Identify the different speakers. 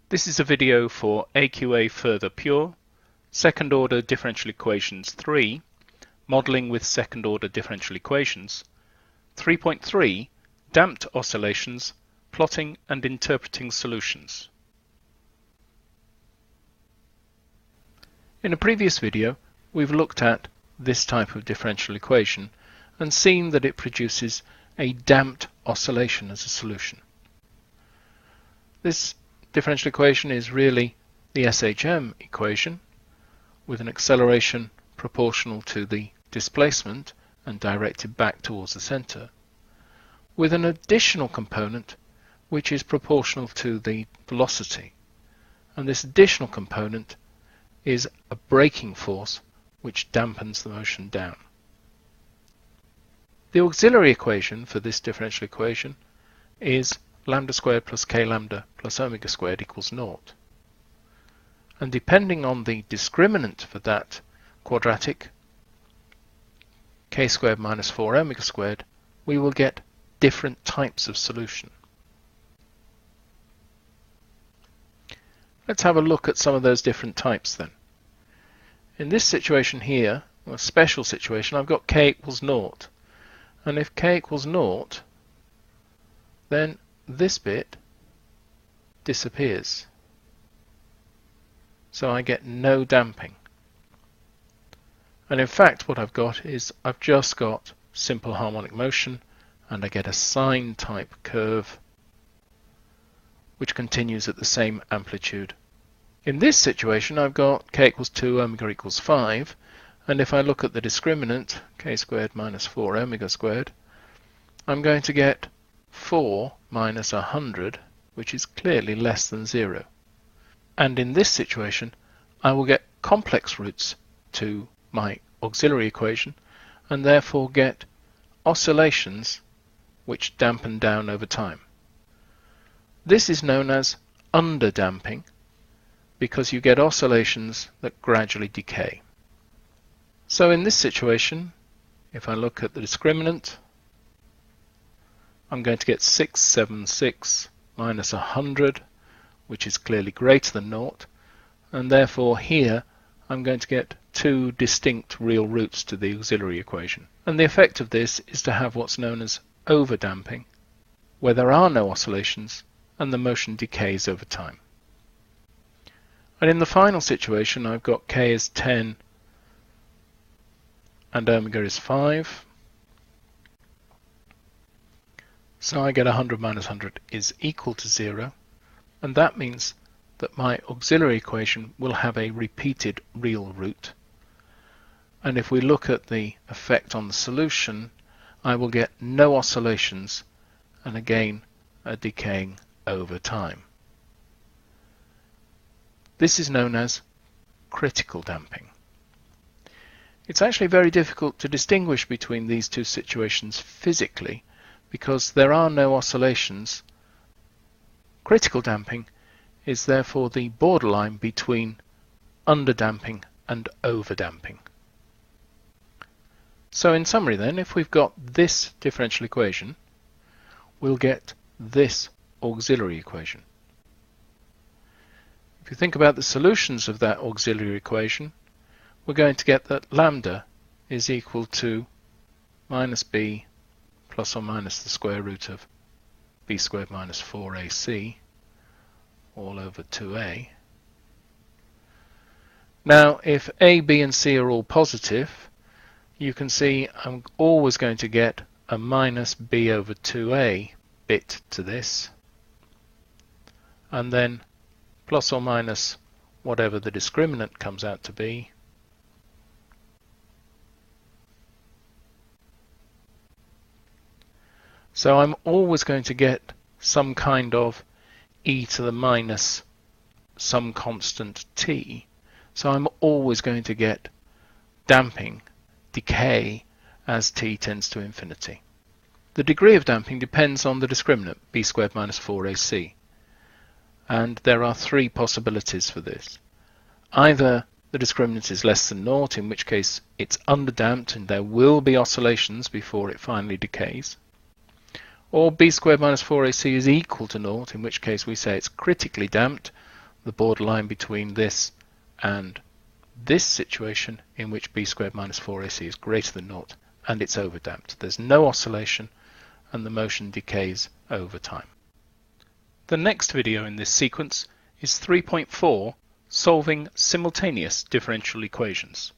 Speaker 1: This is a video for AQA Further Pure, second order differential equations 3, modelling with second order differential equations, 3.3, damped oscillations, plotting and interpreting solutions. In a previous video, we've looked at this type of differential equation and seen that it produces a damped oscillation as a solution. This differential equation is really the SHM equation with an acceleration proportional to the displacement and directed back towards the center, with an additional component which is proportional to the velocity, and this additional component is a braking force which dampens the motion down. The auxiliary equation for this differential equation is lambda squared plus k lambda plus omega squared equals 0. And depending on the discriminant for that quadratic, k squared minus 4 omega squared, we will get different types of solution. Let's have a look at some of those different types then. In this situation here, or a special situation, I've got k equals 0. And if k equals 0, then this bit disappears. So I get no damping. And in fact what I've got is I've just got simple harmonic motion, and I get a sine type curve which continues at the same amplitude. In this situation I've got k equals 2, omega equals 5, and if I look at the discriminant, k squared minus 4 omega squared, I'm going to get 4 minus 100, which is clearly less than 0. And in this situation I will get complex roots to my auxiliary equation and therefore get oscillations which dampen down over time. This is known as underdamping because you get oscillations that gradually decay. So in this situation, if I look at the discriminant, I'm going to get 676 minus 100, which is clearly greater than 0, and therefore here I'm going to get two distinct real roots to the auxiliary equation. And the effect of this is to have what's known as overdamping, where there are no oscillations and the motion decays over time. And in the final situation I've got k is 10 and omega is 5. So I get 100 minus 100 is equal to 0, and that means that my auxiliary equation will have a repeated real root. And if we look at the effect on the solution, I will get no oscillations and again a decaying over time. This is known as critical damping. It's actually very difficult to distinguish between these two situations physically because there are no oscillations. Critical damping is therefore the borderline between underdamping and overdamping. So in summary then, if we've got this differential equation, we'll get this auxiliary equation. If you think about the solutions of that auxiliary equation, we're going to get that lambda is equal to minus b plus or minus the square root of b squared minus 4ac all over 2a. Now if a, b and c are all positive, you can see I'm always going to get a minus b over 2a bit to this, and then plus or minus whatever the discriminant comes out to be, so I'm always going to get some kind of e to the minus some constant t. So I'm always going to get damping, decay, as t tends to infinity. The degree of damping depends on the discriminant, b squared minus 4ac. And there are three possibilities for this. Either the discriminant is less than 0, in which case it's underdamped and there will be oscillations before it finally decays. or b squared minus 4ac is equal to 0, in which case we say it's critically damped, the borderline between this and this situation in which b squared minus 4ac is greater than naught, and it's overdamped. There's no oscillation and the motion decays over time. The next video in this sequence is 3.4, solving simultaneous differential equations.